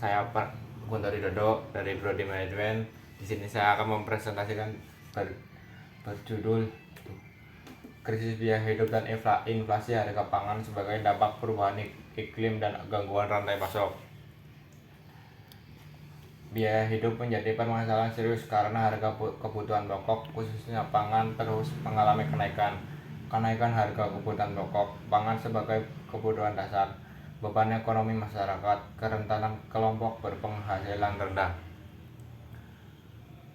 saya Guntur Widodo dari Prodi Manajemen. Di sini saya akan mempresentasikan berjudul Krisis Biaya Hidup dan Inflasi Harga Pangan sebagai dampak perubahan iklim dan gangguan rantai pasok. Biaya hidup menjadi permasalahan serius karena harga kebutuhan pokok, khususnya pangan, terus mengalami kenaikan. Kenaikan harga kebutuhan pokok pangan sebagai kebutuhan dasar, beban ekonomi masyarakat, kerentanan kelompok berpenghasilan rendah.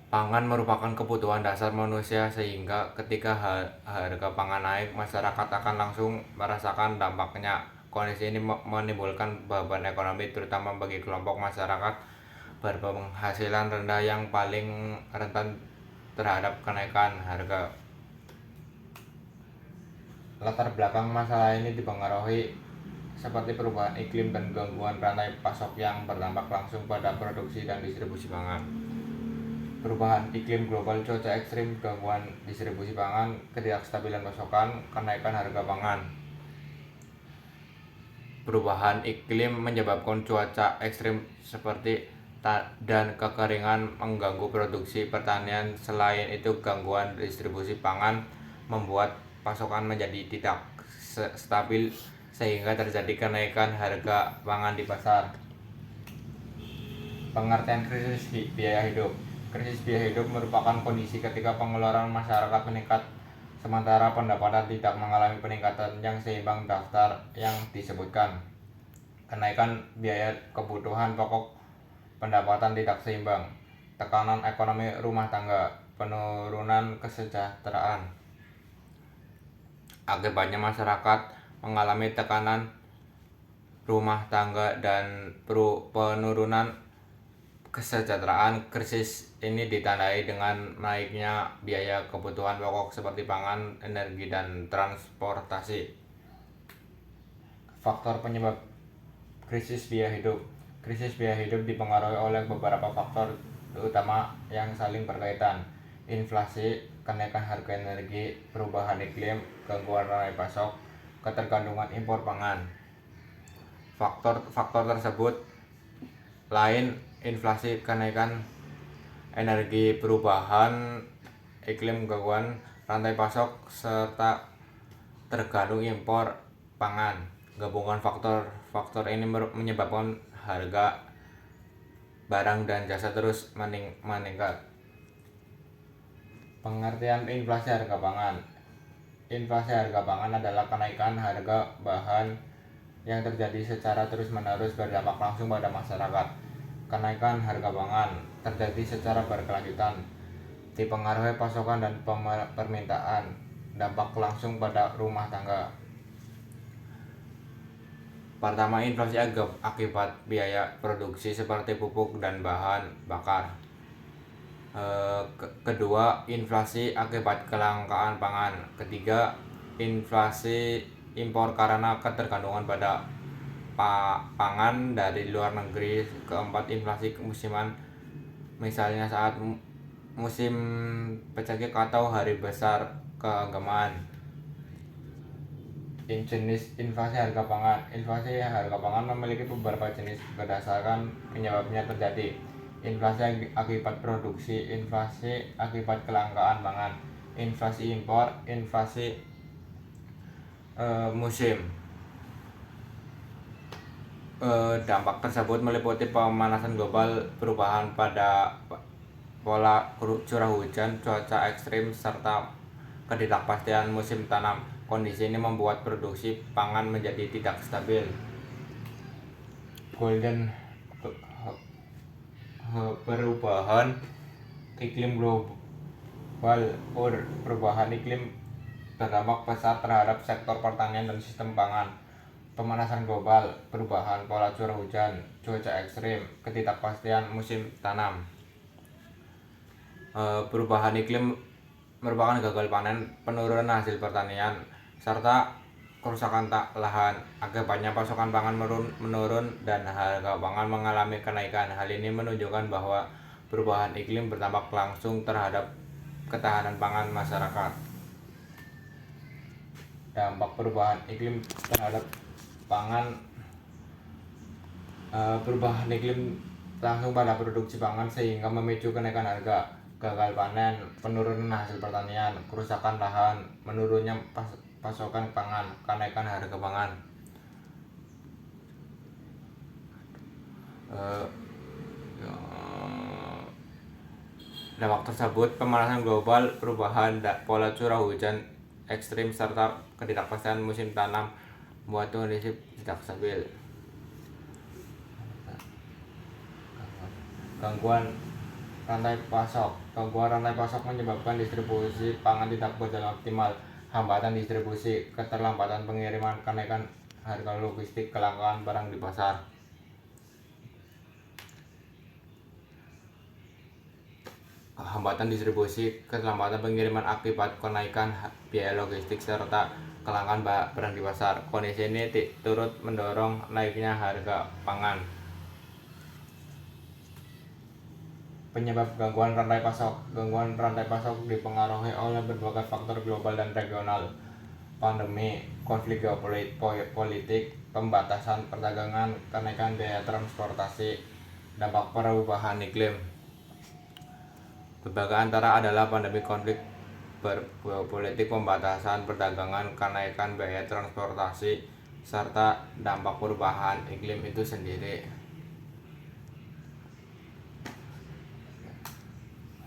Pangan merupakan kebutuhan dasar manusia sehingga ketika harga pangan naik, masyarakat akan langsung merasakan dampaknya. Kondisi ini menimbulkan beban ekonomi terutama bagi kelompok masyarakat berpenghasilan rendah yang paling rentan terhadap kenaikan harga. Latar belakang masalah ini dipengaruhi seperti perubahan iklim dan gangguan rantai pasok yang berdampak langsung pada produksi dan distribusi pangan. Perubahan iklim global, cuaca ekstrim, gangguan distribusi pangan, ketidakstabilan pasokan, kenaikan harga pangan. Perubahan iklim menyebabkan cuaca ekstrim seperti dan kekeringan mengganggu produksi pertanian. Selain itu, gangguan distribusi pangan membuat pasokan menjadi tidak stabil sehingga terjadi kenaikan harga pangan di pasar. Pengertian krisis biaya hidup. Krisis biaya hidup merupakan kondisi ketika pengeluaran masyarakat meningkat sementara pendapatan tidak mengalami peningkatan yang seimbang. Daftar yang disebutkan: kenaikan biaya kebutuhan pokok, pendapatan tidak seimbang, tekanan ekonomi rumah tangga, penurunan kesejahteraan. Akibatnya masyarakat mengalami tekanan rumah tangga dan penurunan kesejahteraan. Krisis ini ditandai dengan naiknya biaya kebutuhan pokok seperti pangan, energi, dan transportasi. Faktor penyebab krisis biaya hidup. Krisis biaya hidup dipengaruhi oleh beberapa faktor utama yang saling berkaitan: inflasi, kenaikan harga energi, perubahan iklim, gangguan rantai pasok, ketergantungan impor pangan. Faktor tersebut lain inflasi, kenaikan energi, perubahan iklim, gangguan rantai pasok, serta tergantung impor pangan. Gabungan faktor ini menyebabkan harga barang dan jasa terus meningkat. Pengertian inflasi harga pangan. Inflasi harga pangan adalah kenaikan harga bahan yang terjadi secara terus-menerus berdampak langsung pada masyarakat. Kenaikan harga pangan terjadi secara berkelanjutan, dipengaruhi pasokan dan permintaan, dampak langsung pada rumah tangga. Pertama, inflasi akibat biaya produksi seperti pupuk dan bahan bakar. Kedua, inflasi akibat kelangkaan pangan. Ketiga, inflasi impor karena ketergantungan pada pangan dari luar negeri. Keempat, inflasi musiman, misalnya saat musim paceklik atau hari besar keagamaan. Jenis inflasi harga pangan. Inflasi harga pangan memiliki beberapa jenis berdasarkan penyebabnya terjadi: inflasi akibat produksi, inflasi akibat kelangkaan pangan, inflasi impor, inflasi musim. Dampak tersebut meliputi pemanasan global, perubahan pada pola curah hujan, cuaca ekstrim, serta ketidakpastian musim tanam. Kondisi ini membuat produksi pangan menjadi tidak stabil. Perubahan iklim global. Perubahan iklim berdampak besar terhadap sektor pertanian dan sistem pangan. Pemanasan global, perubahan pola curah hujan, cuaca ekstrim, ketidakpastian musim tanam. Perubahan iklim merupakan gagal panen, penurunan hasil pertanian, serta kerusakan lahan. Akibatnya pasokan pangan menurun dan harga pangan mengalami kenaikan. Hal ini menunjukkan bahwa perubahan iklim berdampak langsung terhadap ketahanan pangan masyarakat. Dampak perubahan iklim terhadap pangan. Perubahan iklim langsung pada produksi pangan sehingga memicu kenaikan harga, gagal panen, penurunan hasil pertanian, kerusakan lahan, menurunnya pasokan pangan, kenaikan harga pangan. Eh, Dampak tersebut pemanasan global, perubahan pola curah hujan ekstrim serta ketidakpastian musim tanam membuat kondisi tidak stabil. Gangguan rantai pasok menyebabkan distribusi pangan tidak berjalan optimal, hambatan distribusi, keterlambatan pengiriman, kenaikan harga logistik, kelangkaan barang di pasar. Hambatan distribusi, keterlambatan pengiriman akibat kenaikan biaya logistik serta kelangkaan barang di pasar. Kondisi ini turut mendorong naiknya harga pangan. Penyebab gangguan rantai pasok dipengaruhi oleh berbagai faktor global dan regional. Pandemi, konflik geopolitik, pembatasan perdagangan, kenaikan biaya transportasi, dampak perubahan iklim. Berbagai antara adalah pandemi, konflik geopolitik, pembatasan perdagangan, kenaikan biaya transportasi, serta dampak perubahan iklim itu sendiri.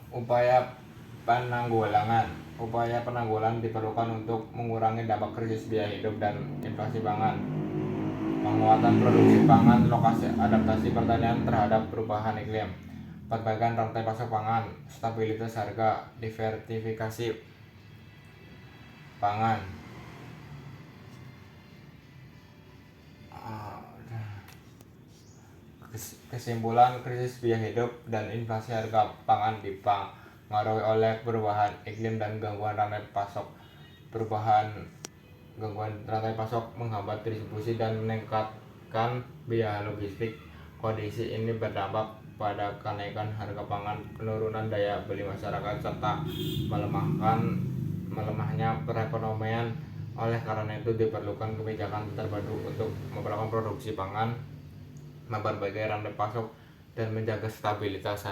Upaya penanggulangan diperlukan untuk mengurangi dampak krisis biaya hidup dan inflasi pangan. Penguatan produksi pangan, lokasi adaptasi pertanian terhadap perubahan iklim, perbaikan rantai pasok pangan, stabilitas harga, diversifikasi pangan. Kesimpulan, krisis biaya hidup dan inflasi harga pangan dipengaruhi oleh perubahan iklim dan gangguan rantai pasok. Gangguan rantai pasok menghambat distribusi dan meningkatkan biaya logistik. Kondisi ini berdampak pada kenaikan harga pangan, penurunan daya beli masyarakat, serta melemahnya perekonomian. Oleh karena itu diperlukan kebijakan terpadu untuk memperlakukan produksi pangan, memperbaiki rantai pasok, dan menjaga stabilitas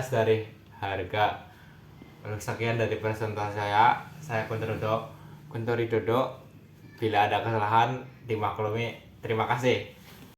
dari harga. Sekian dari presentasi saya Kunto Widodo. Bila ada kesalahan dimaklumi. Terima kasih.